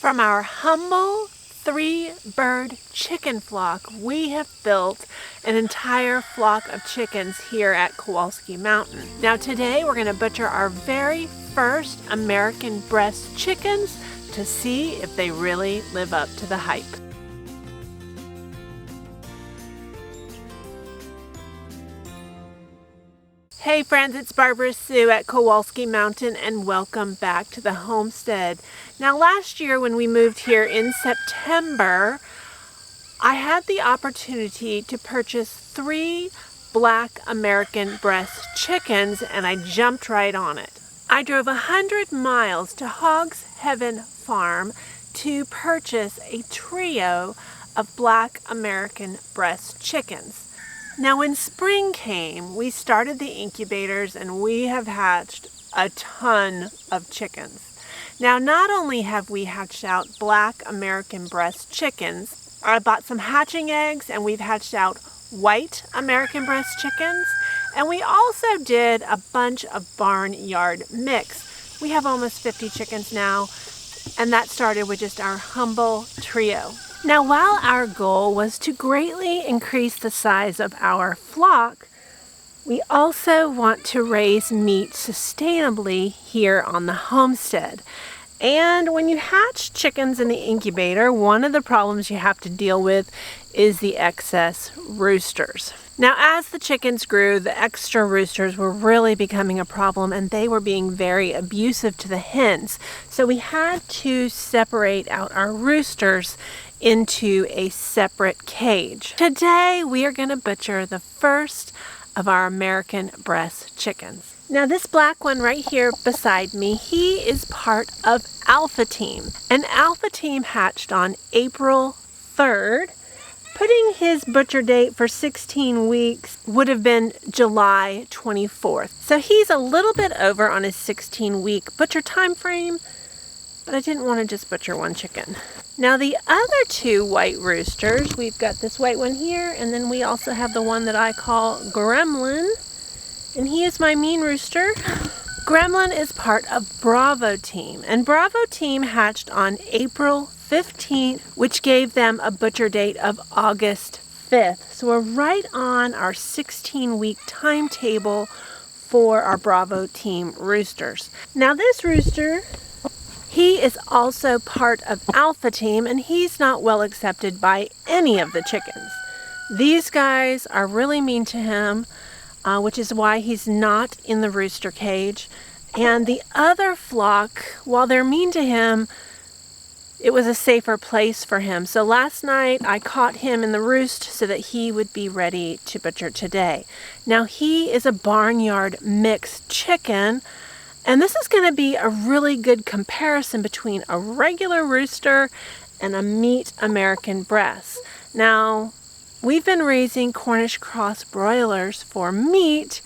From our humble 3-bird chicken flock, we have built an entire flock of chickens here at Kowalski Mountain. Now today we're going to butcher our very first American Bresse chickens to see if they really live up to the hype. Hey friends, it's Barbara Sue at Kowalski Mountain and welcome back to the homestead. Now last year when we moved here in September, I had the opportunity to purchase 3 black American Bresse chickens and I jumped right on it. I drove 100 miles to Hogs Heaven Farm to purchase a trio of black American Bresse chickens. Now when spring came, we started the incubators and we have hatched a ton of chickens. Now not only have we hatched out black American Bresse chickens, I bought some hatching eggs and we've hatched out white American Bresse chickens, and we also did a bunch of barnyard mix. We have almost 50 chickens now, and that started with just our humble trio. Now, while our goal was to greatly increase the size of our flock, we also want to raise meat sustainably here on the homestead. And when you hatch chickens in the incubator, one of the problems you have to deal with is the excess roosters. Now, as the chickens grew, the extra roosters were really becoming a problem and they were being very abusive to the hens. So we had to separate out our roosters into a separate cage. Today we are going to butcher the first of our American Bresse chickens. Now this black one right here beside me, he is part of Alpha Team. And Alpha Team hatched on April 3rd. Putting his butcher date for 16 weeks would have been July 24th. So he's a little bit over on his 16-week butcher time frame, but I didn't want to just butcher one chicken. Now the other 2 white roosters, we've got this white one here, and then we also have the one that I call Gremlin, and he is my mean rooster. Gremlin is part of Bravo Team, and Bravo Team hatched on April 15th, which gave them a butcher date of August 5th. So we're right on our 16-week timetable for our Bravo Team roosters. Now this rooster, he is also part of Alpha Team, and he's not well accepted by any of the chickens. These guys are really mean to him, which is why he's not in the rooster cage. And the other flock, while they're mean to him, it was a safer place for him. So last night I caught him in the roost so that he would be ready to butcher today. Now he is a barnyard mixed chicken, and this is going to be a really good comparison between a regular rooster and a meat American Bresse. Now, we've been raising Cornish Cross broilers for meat,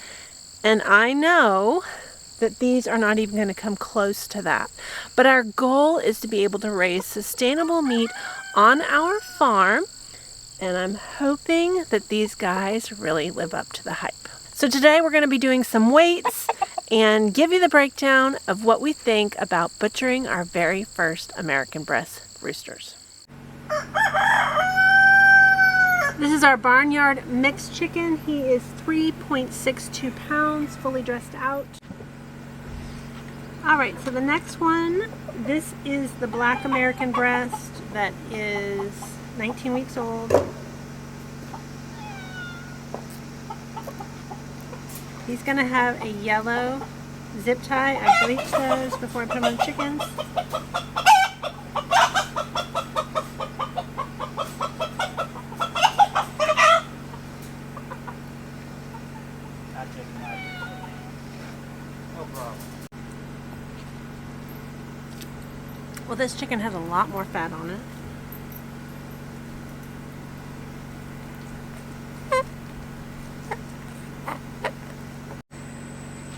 and I know that these are not even going to come close to that. But our goal is to be able to raise sustainable meat on our farm, and I'm hoping that these guys really live up to the hype. So today we're going to be doing some weights and give you the breakdown of what we think about butchering our very first American Bresse roosters. This is our barnyard mixed chicken. He is 3.62 pounds, fully dressed out. Alright, so the next one, this is the black American Bresse that is 19 weeks old. He's going to have a yellow zip tie. I bleach those before I put them on the chickens. Well, this chicken has a lot more fat on it.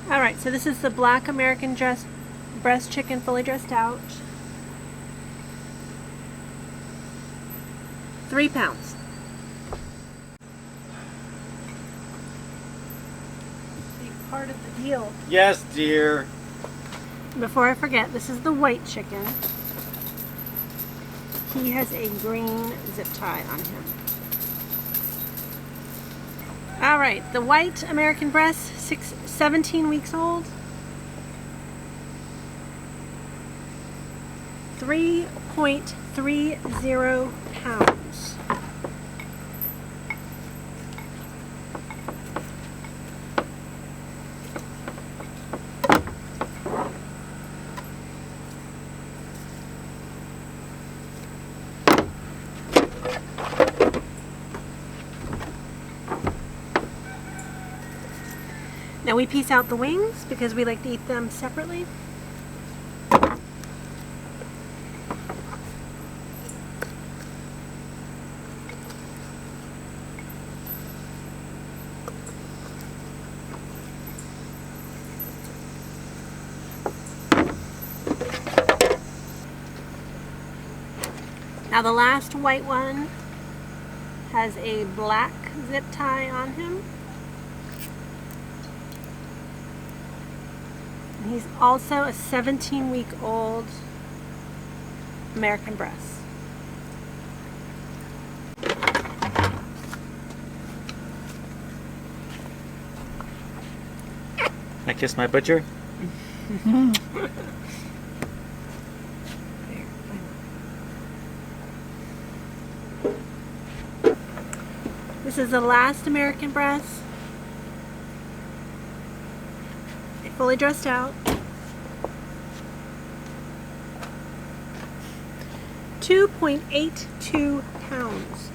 Alright, so this is the black American Bresse chicken, fully dressed out. 3 pounds. Big part of the deal. Yes, dear. Before I forget, this is the white chicken. He has a green zip tie on him. All right, the white American Bresse, 17 weeks old. 3.30 pounds. Now we piece out the wings because we like to eat them separately. Now the last white one has a black zip tie on him. And he's also a 17-week-old American Bresse. I kiss my butcher. This is the last American Bresse. Fully dressed out. 2.82 pounds.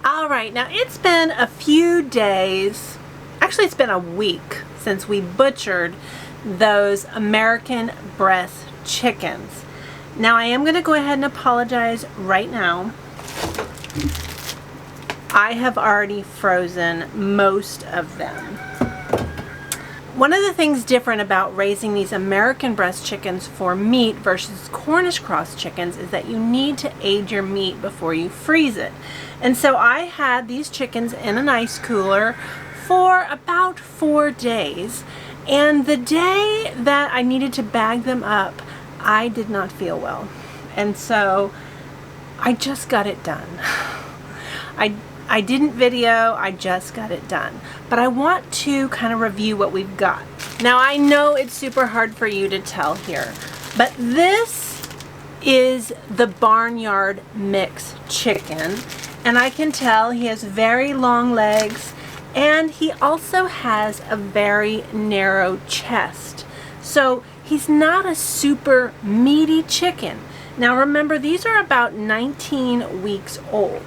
All right, now it's been a few days, actually it's been a week since we butchered those American Bresse chickens. Now I am going to go ahead and apologize right now. I have already frozen most of them. One of the things different about raising these American Bresse chickens for meat versus Cornish Cross chickens is that you need to age your meat before you freeze it. And so I had these chickens in an ice cooler for about 4 days. And the day that I needed to bag them up, I did not feel well. And so I just got it done. I didn't video, I just got it done. But I want to kind of review what we've got. Now I know it's super hard for you to tell here, but this is the barnyard mix chicken. And I can tell he has very long legs and he also has a very narrow chest. So he's not a super meaty chicken. Now remember, these are about 19 weeks old.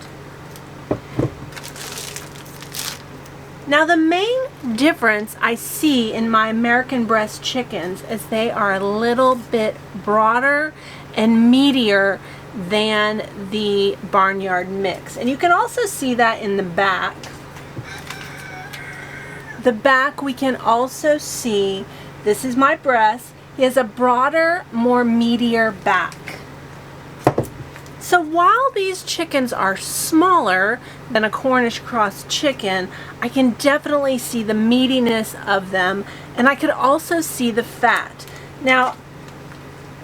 Now the main difference I see in my American Bresse chickens is they are a little bit broader and meatier than the barnyard mix. And you can also see that in the back. The back we can also see, this is my Bresse, he has a broader, more meatier back. So while these chickens are smaller than a Cornish Cross chicken, I can definitely see the meatiness of them, and I could also see the fat. Now,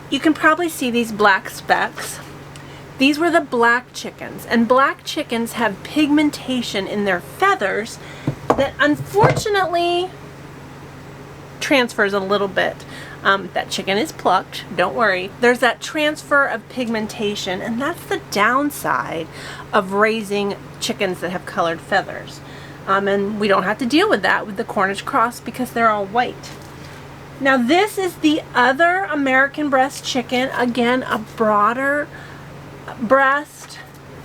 you can probably see these black specks. These were the black chickens, and black chickens have pigmentation in their feathers that unfortunately transfers a little bit. That chicken is plucked, don't worry. There's that transfer of pigmentation, and that's the downside of raising chickens that have colored feathers. And we don't have to deal with that with the Cornish Cross because they're all white. Now this is the other American Bresse chicken. Again, a broader breast,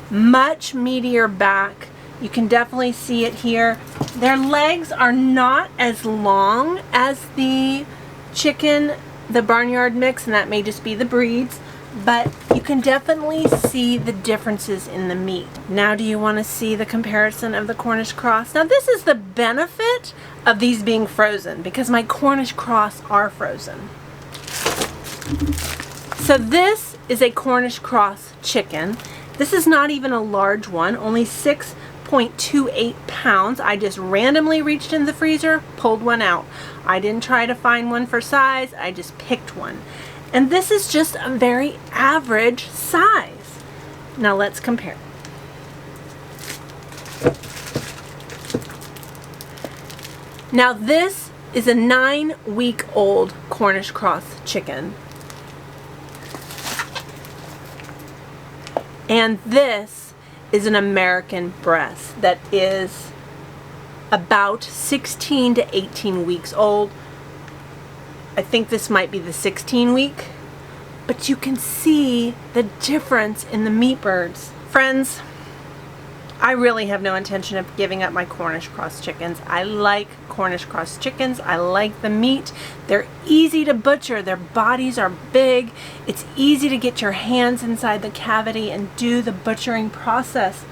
much meatier back. You can definitely see it here. Their legs are not as long as the chicken, the barnyard mix, and that may just be the breeds, but you can definitely see the differences in the meat. Now do you want to see the comparison of the Cornish Cross? Now this is the benefit of these being frozen because my Cornish Cross are frozen. So this is a Cornish Cross chicken. This is not even a large one, only 6.28 pounds. I just randomly reached in the freezer, pulled one out. I didn't try to find one for size, I just picked one. And this is just a very average size. Now let's compare. Now this is a 9-week-old Cornish Cross chicken. And this is an American Bresse that is about 16 to 18 weeks old. I think this might be the 16 week, but you can see the difference in the meat birds. Friends, I really have no intention of giving up my Cornish Cross chickens. I like Cornish Cross chickens. I like the meat. They're easy to butcher. Their bodies are big. It's easy to get your hands inside the cavity and do the butchering process.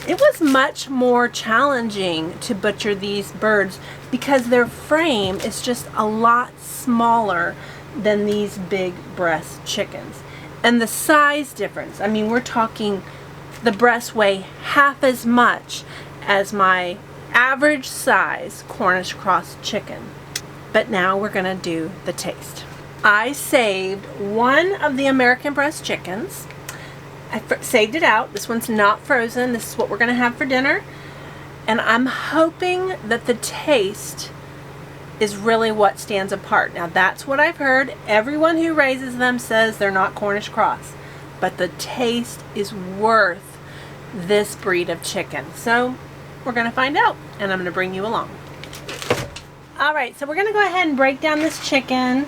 It was much more challenging to butcher these birds because their frame is just a lot smaller than these big Bresse chickens. And the size difference, I mean, we're talking the Bresse weigh half as much as my average size Cornish Cross chicken. But now we're gonna do the taste. I saved one of the American Bresse chickens. I saved it out. This one's not frozen. This is what we're gonna have for dinner. And I'm hoping that the taste is really what stands apart. Now that's what I've heard. Everyone who raises them says they're not Cornish Cross, but the taste is worth this breed of chicken. So we're gonna find out, and I'm gonna bring you along. All right, so we're gonna go ahead and break down this chicken.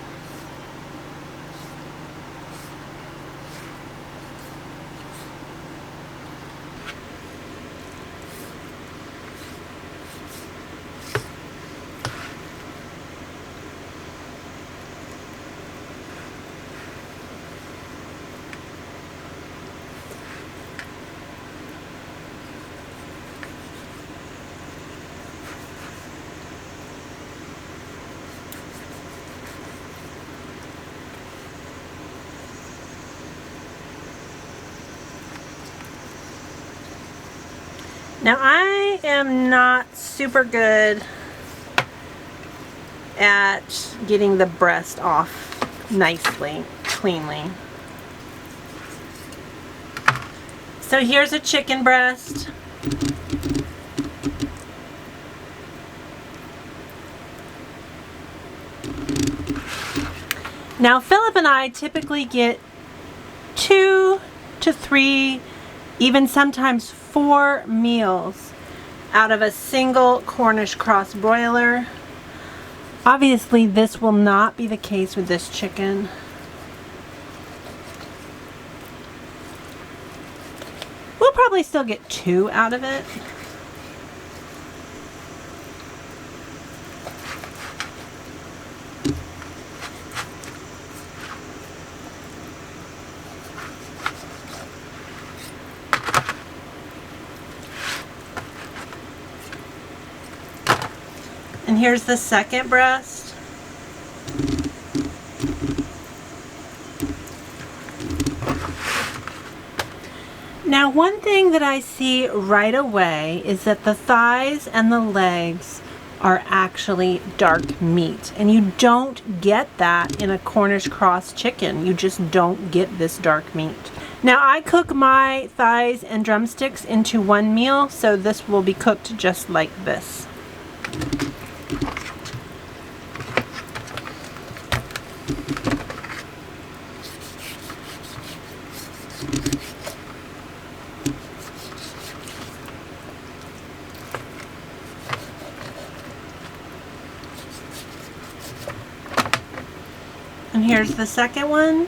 Now I am not super good at getting the breast off nicely, cleanly. So here's a chicken breast. Now Philip and I typically get 2 to 3, even sometimes 4 meals out of a single Cornish Cross broiler. Obviously this will not be the case with this chicken. We'll probably still get 2 out of it. And here's the second breast. Now one thing that I see right away is that the thighs and the legs are actually dark meat, and you don't get that in a Cornish Cross chicken. You just don't get this dark meat. Now I cook my thighs and drumsticks into one meal, so this will be cooked just like this. And here's the second one.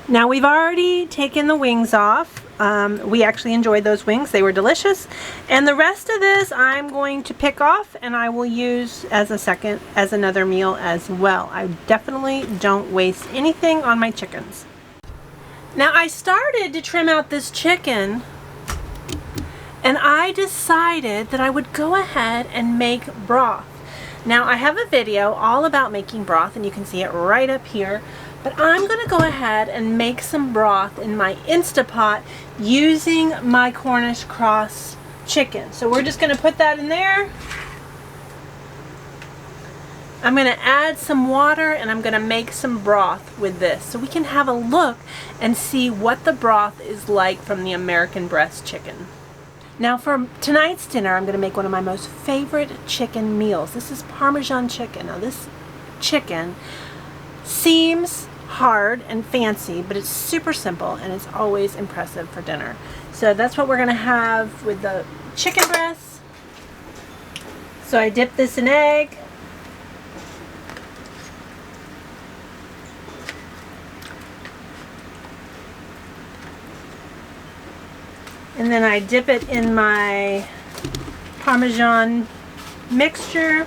Now we've already taken the wings off. We actually enjoyed those wings. They were delicious. And the rest of this I'm going to pick off and I will use as another meal as well. I definitely don't waste anything on my chickens. Now I started to trim out this chicken, and I decided that I would go ahead and make broth. Now I have a video all about making broth, and you can see it right up here, but I'm going to go ahead and make some broth in my Instapot using my Cornish Cross chicken. So we're just going to put that in there. I'm going to add some water and I'm going to make some broth with this so we can have a look and see what the broth is like from the American Bresse chicken. Now for tonight's dinner, I'm going to make one of my most favorite chicken meals. This is Parmesan chicken. Now this chicken seems hard and fancy, but it's super simple and it's always impressive for dinner. So that's what we're going to have with the chicken breast. So I dip this in egg. And then I dip it in my Parmesan mixture.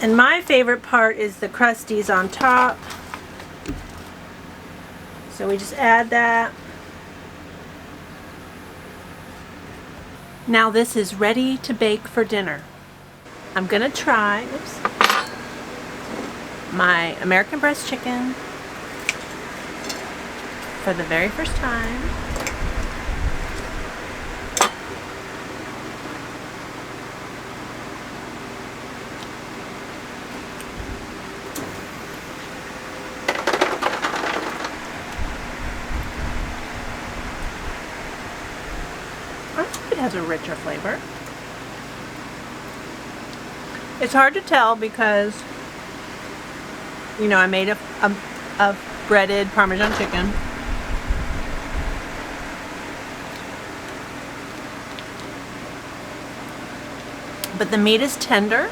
And my favorite part is the crusties on top. So we just add that. Now this is ready to bake for dinner. I'm gonna try, my American Bresse chicken for the very first time. I think it has a richer flavor. It's hard to tell because, you know, I made a breaded Parmesan chicken. But the meat is tender.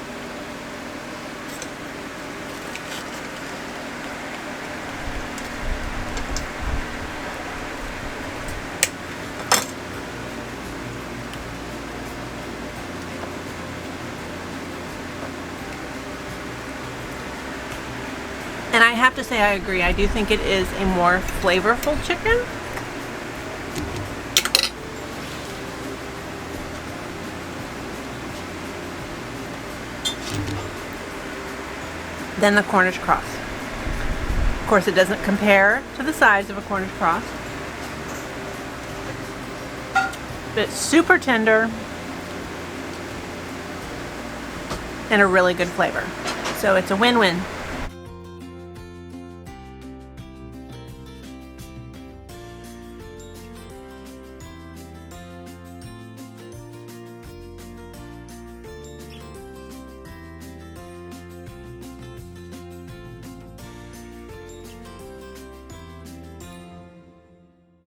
And I have to say I agree. I do think it is a more flavorful chicken. Than the Cornish Cross. Of course, it doesn't compare to the size of a Cornish Cross. But it's super tender and a really good flavor. So it's a win-win.